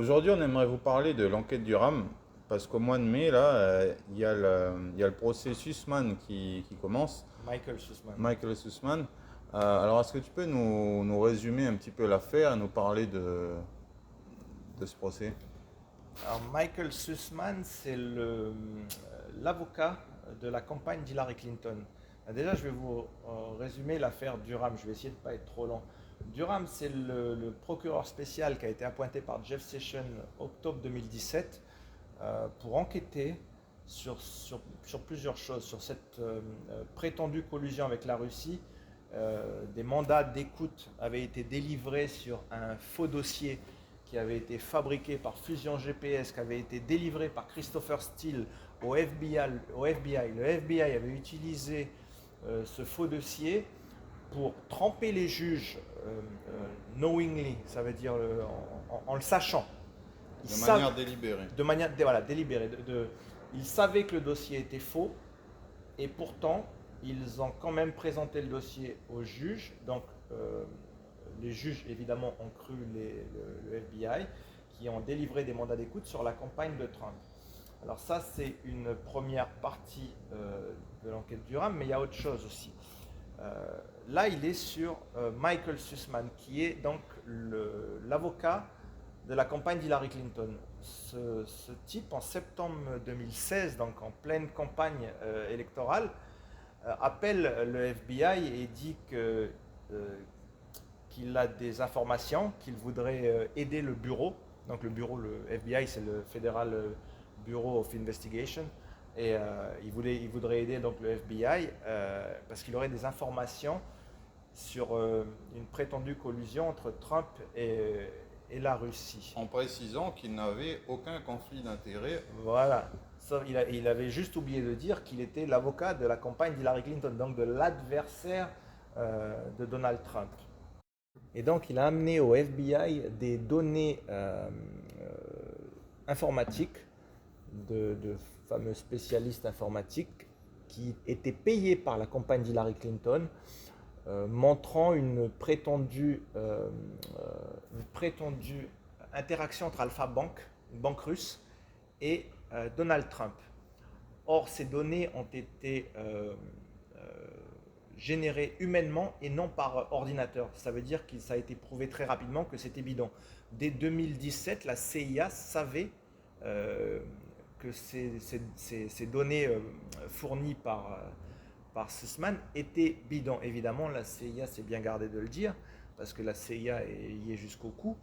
Aujourd'hui, on aimerait vous parler de l'enquête du RAM, parce qu'au mois de mai, là, il y a le procès Sussman qui commence, Michael Sussman. Michael Sussman. Alors, est-ce que tu peux nous résumer un petit peu l'affaire et nous parler de ce procès? Alors, Michael Sussman, c'est l'avocat de la campagne d'Hillary Clinton. Déjà, je vais vous résumer l'affaire Durham. Je vais essayer de ne pas être trop lent. Durham, c'est le procureur spécial qui a été appointé par Jeff Sessions octobre 2017 pour enquêter sur plusieurs choses, sur cette prétendue collusion avec la Russie. Des mandats d'écoute avaient été délivrés sur un faux dossier qui avait été fabriqué par Fusion GPS, qui avait été délivré par Christopher Steele au FBI. Le FBI avait utilisé ce faux dossier pour tremper les juges knowingly, ça veut dire en le sachant. De manière délibérée. De manière voilà, délibérée. Ils savaient que le dossier était faux et pourtant ils ont quand même présenté le dossier aux juges. Donc les juges évidemment ont cru le FBI qui ont délivré des mandats d'écoute sur la campagne de Trump. Alors ça c'est une première partie de l'enquête Durham, mais il y a autre chose aussi. Là il est sur Michael Sussman qui est donc l'avocat de la campagne d'Hillary Clinton. Ce type, en septembre 2016, donc en pleine campagne électorale, appelle le FBI et dit qu'il a des informations, qu'il voudrait aider le bureau. Donc le bureau, le FBI, c'est le Federal Bureau of Investigation. Et il voudrait aider donc le FBI parce qu'il aurait des informations sur une prétendue collusion entre Trump et la Russie. En précisant qu'il n'avait aucun conflit d'intérêt. Voilà. Sauf il avait juste oublié de dire qu'il était l'avocat de la campagne d'Hillary Clinton, donc de l'adversaire de Donald Trump. Et donc il a amené au FBI des données informatiques de fameux spécialistes informatiques qui étaient payés par la campagne d'Hillary Clinton, montrant une prétendue interaction entre Alpha Bank, une banque russe, et Donald Trump. Or, ces données ont été générées humainement et non par ordinateur. Ça veut dire que ça a été prouvé très rapidement que c'était bidon. Dès 2017, la CIA savait que ces données fournies par Sussman étaient bidons. Évidemment, la CIA s'est bien gardée de le dire, parce que la CIA y est jusqu'au cou.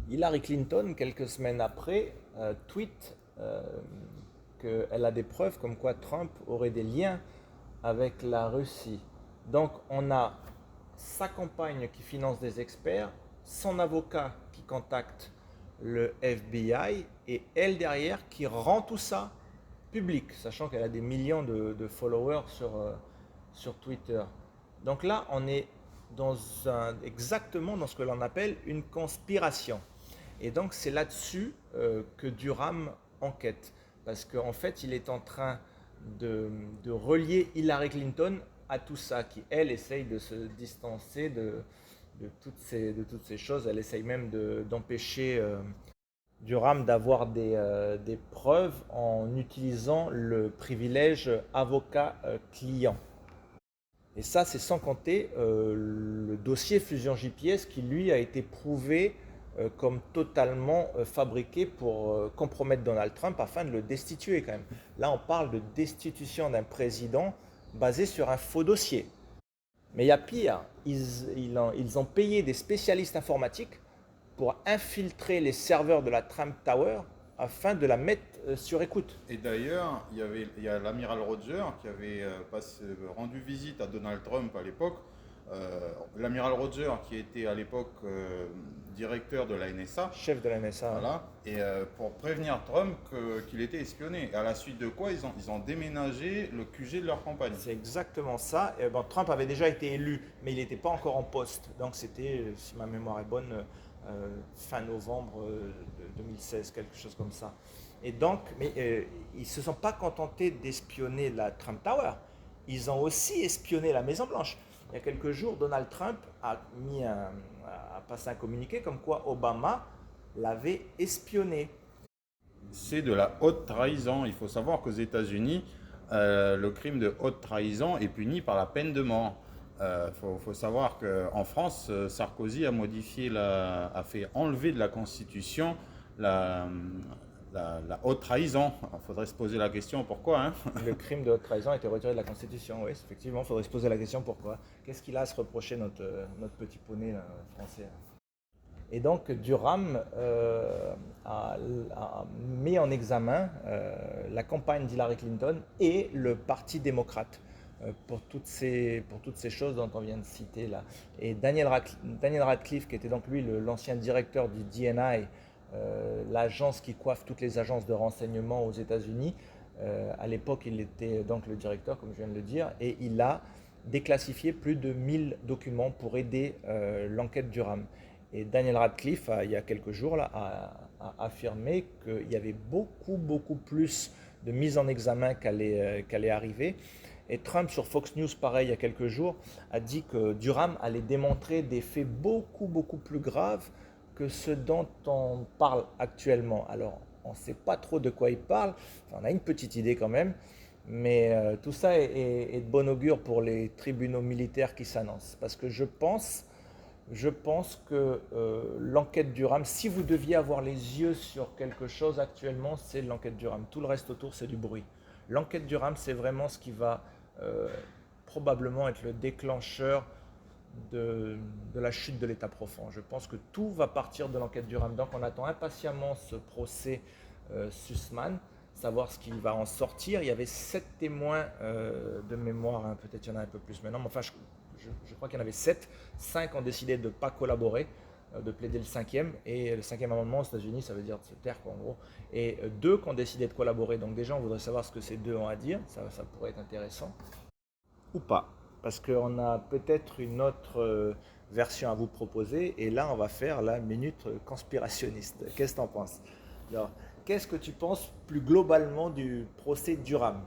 Hillary Clinton, quelques semaines après, tweet qu'elle a des preuves comme quoi Trump aurait des liens avec la Russie. Donc on a sa campagne qui finance des experts, son avocat qui contacte le FBI et elle derrière qui rend tout ça public, sachant qu'elle a des millions de followers sur Twitter. Donc là, on est exactement dans ce que l'on appelle une conspiration. Et donc c'est là-dessus que Durham enquête. Parce qu'en fait, il est en train de relier Hillary Clinton à tout ça, qui elle essaye de se distancer de toutes ces choses. Elle essaye même d'empêcher Durham d'avoir des preuves en utilisant le privilège avocat-client. Et ça, c'est sans compter le dossier Fusion GPS qui, lui, a été prouvé comme totalement fabriqué pour compromettre Donald Trump afin de le destituer quand même. Là, on parle de destitution d'un président basé sur un faux dossier. Mais il y a pire, ils ont payé des spécialistes informatiques pour infiltrer les serveurs de la Trump Tower afin de la mettre sur écoute. Et d'ailleurs, il y a l'amiral Roger qui avait rendu visite à Donald Trump à l'époque. L'amiral Roger qui était à l'époque directeur de la NSA. Chef de la NSA. Voilà. Et pour prévenir Trump qu'il était espionné. Et à la suite de quoi ils ont déménagé le QG de leur campagne. C'est exactement ça. Et bon, Trump avait déjà été élu, mais il n'était pas encore en poste. Donc c'était, si ma mémoire est bonne, fin novembre 2016, quelque chose comme ça. Et donc, mais ils ne se sont pas contentés d'espionner la Trump Tower. Ils ont aussi espionné la Maison Blanche. Il y a quelques jours, Donald Trump a passé un communiqué comme quoi Obama l'avait espionné. C'est de la haute trahison. Il faut savoir qu'aux États-Unis, le crime de haute trahison est puni par la peine de mort. Faut savoir qu'en France, Sarkozy a a fait enlever de la Constitution la, la haute trahison. Il faudrait se poser la question pourquoi, hein. Le crime de haute trahison a été retiré de la Constitution, oui, effectivement, il faudrait se poser la question pourquoi. Qu'est-ce qu'il a à se reprocher, notre petit poney là, français là. Et donc Durham a mis en examen la campagne d'Hillary Clinton et le Parti démocrate pour toutes ces choses dont on vient de citer là. Et Daniel Radcliffe, qui était donc lui l'ancien directeur du DNI, l'agence qui coiffe toutes les agences de renseignement aux États-Unis, à l'époque il était donc le directeur, comme je viens de le dire, et il a déclassifié plus de 1000 documents pour aider l'enquête Durham. Et Daniel Radcliffe, il y a quelques jours, là, a affirmé qu'il y avait beaucoup plus de mises en examen qu'allait arriver. Et Trump, sur Fox News, pareil, il y a quelques jours, a dit que Durham allait démontrer des faits beaucoup plus graves que ceux dont on parle actuellement. Alors, on ne sait pas trop de quoi il parle, enfin, on a une petite idée quand même, mais tout ça est de bon augure pour les tribunaux militaires qui s'annoncent. Parce que je pense que l'enquête Durham, si vous deviez avoir les yeux sur quelque chose actuellement, c'est l'enquête Durham. Tout le reste autour, c'est du bruit. L'enquête Durham, c'est vraiment ce qui va probablement être le déclencheur de la chute de l'État profond. Je pense que tout va partir de l'enquête Durham. Donc on attend impatiemment ce procès Sussman, savoir ce qu'il va en sortir. Il y avait 7 témoins de mémoire, hein, peut-être il y en a un peu plus maintenant, mais enfin je crois qu'il y en avait 7. 5 ont décidé de ne pas collaborer, de plaider le 5e. Et le 5e amendement aux États-Unis, ça veut dire de se taire, quoi, en gros. Et 2 qui ont décidé de collaborer. Donc déjà, on voudrait savoir ce que ces 2 ont à dire. Ça pourrait être intéressant. Ou pas. Parce qu'on a peut-être une autre version à vous proposer. Et là, on va faire la minute conspirationniste. Qu'est-ce que tu en penses? Alors, qu'est-ce que tu penses plus globalement du procès Durham?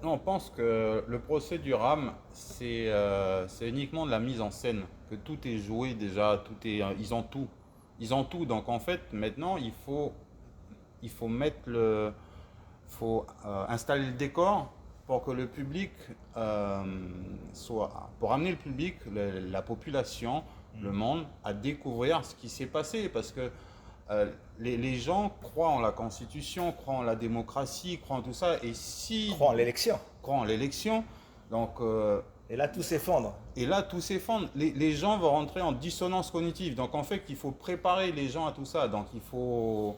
Non, on pense que le procès Durham, c'est uniquement de la mise en scène, que tout est joué déjà, ils ont tout. Ils ont tout. Donc en fait, maintenant, il faut installer le décor pour que le public pour amener le public, la population, le monde, à découvrir ce qui s'est passé. Parce que les gens croient en la Constitution, croient en la démocratie, croient en tout ça. Et si croient en l'élection. Croient en l'élection. Donc, et là, tout s'effondre. Les gens vont rentrer en dissonance cognitive. Donc, en fait, il faut préparer les gens à tout ça. Donc, il faut...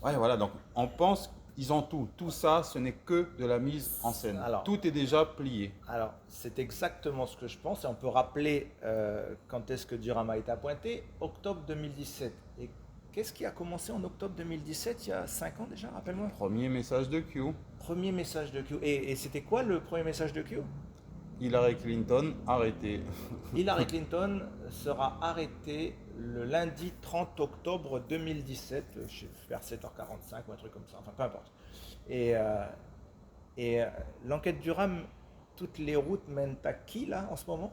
Ouais, voilà. Donc, on pense qu'ils ont tout. Tout ça, ce n'est que de la mise en scène. Alors, tout est déjà plié. Alors, c'est exactement ce que je pense. Et on peut rappeler quand est-ce que Durham a été appointé? Octobre 2017. Et qu'est-ce qui a commencé en octobre 2017, il y a 5 ans déjà, rappelle-moi? Premier message de Q. Premier message de Q. Et c'était quoi le premier message de Q? Hillary Clinton arrêtée. Hillary Clinton sera arrêtée le lundi 30 octobre 2017, vers 7h45 ou un truc comme ça, enfin peu importe. Et l'enquête Durham, toutes les routes mènent à qui là en ce moment?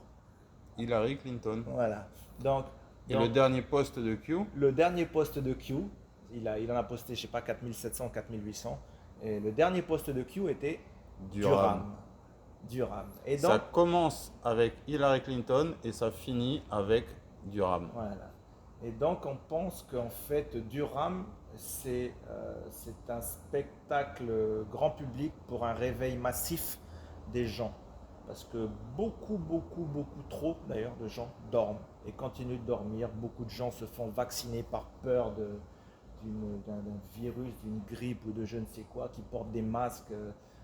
Hillary Clinton. Voilà. Et le dernier poste de Q? Le dernier poste de Q, il en a posté, je sais pas, 4700, 4800. Et le dernier poste de Q était Durham. Et donc, ça commence avec Hillary Clinton et ça finit avec Durham. Voilà. Et donc on pense qu'en fait Durham, c'est un spectacle grand public pour un réveil massif des gens. Parce que beaucoup trop d'ailleurs de gens dorment et continuent de dormir. Beaucoup de gens se font vacciner par peur d'un virus, d'une grippe ou de je ne sais quoi, qui portent des masques.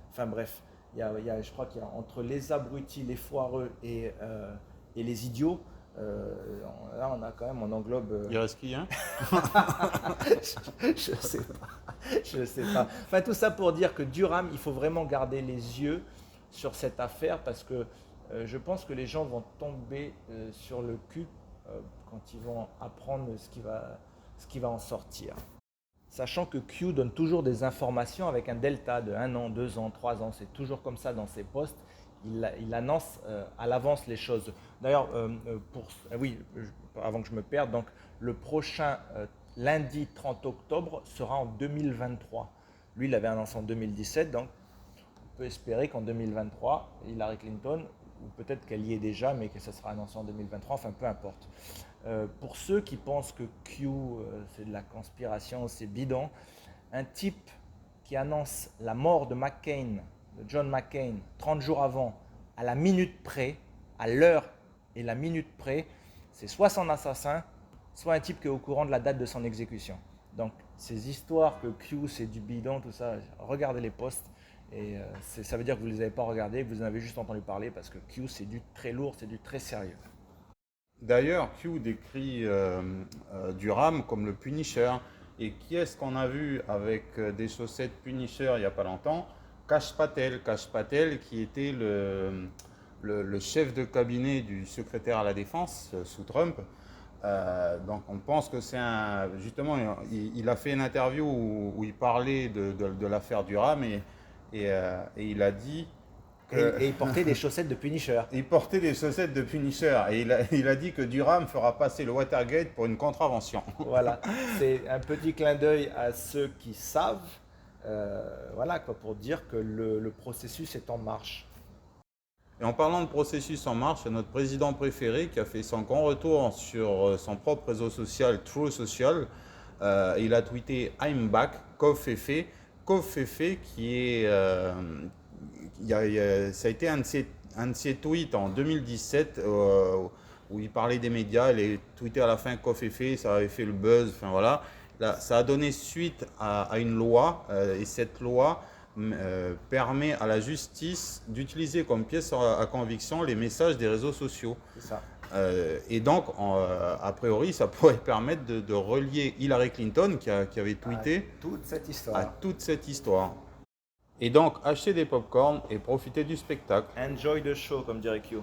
Enfin bref, je crois qu'il y a entre les abrutis, les foireux et les idiots, là on a quand même, on englobe... Il reste qui, hein? Je sais pas. Enfin tout ça pour dire que Durham, il faut vraiment garder les yeux sur cette affaire parce que je pense que les gens vont tomber sur le cul quand ils vont apprendre ce qui va en sortir. Sachant que Q donne toujours des informations avec un delta de 1 an, 2 ans, 3 ans, c'est toujours comme ça dans ses posts. Il annonce à l'avance les choses. D'ailleurs, oui, avant que je me perde. Donc, le prochain lundi 30 octobre sera en 2023. Lui, il avait annoncé en 2017, donc on peut espérer qu'en 2023, Hillary Clinton, ou peut-être qu'elle y est déjà, mais que ça sera annoncé en 2023, enfin peu importe. Pour ceux qui pensent que Q, c'est de la conspiration, c'est bidon, un type qui annonce la mort de McCain, de John McCain, 30 jours avant, à la minute près, à l'heure et la minute près, c'est soit son assassin, soit un type qui est au courant de la date de son exécution. Donc, ces histoires que Q, c'est du bidon, tout ça, regardez les posts. Et ça veut dire que vous ne les avez pas regardés, que vous en avez juste entendu parler, parce que Q, c'est du très lourd, c'est du très sérieux. D'ailleurs, Q décrit Durham comme le Punisher. Et qui est-ce qu'on a vu avec des chaussettes Punisher il n'y a pas longtemps? Kash Patel. Kash Patel qui était le chef de cabinet du secrétaire à la défense sous Trump. Donc on pense que c'est un... Justement, il a fait une interview où il parlait de l'affaire Durham et il a dit Et il portait des chaussettes de Punisher. il portait des chaussettes de Punisher et il a dit que Durham fera passer le Watergate pour une contravention. Voilà, c'est un petit clin d'œil à ceux qui savent, voilà, quoi, pour dire que le processus est en marche. Et en parlant de processus en marche, c'est notre président préféré qui a fait son grand retour sur son propre réseau social, True Social. Il a tweeté I'm back, Kofefe. Kofefe qui est... ça a été un de ses tweets en 2017 où il parlait des médias. Il a tweeté à la fin Kofefe, ça avait fait le buzz. Enfin voilà. Là, ça a donné suite à une loi et cette loi permet à la justice d'utiliser comme pièce à conviction les messages des réseaux sociaux. C'est ça. Et donc, a priori, ça pourrait permettre de relier Hillary Clinton qui avait tweeté Toute cette histoire. à toute cette histoire. Et donc, achetez des pop-corn et profitez du spectacle. Enjoy the show, comme dirait Q.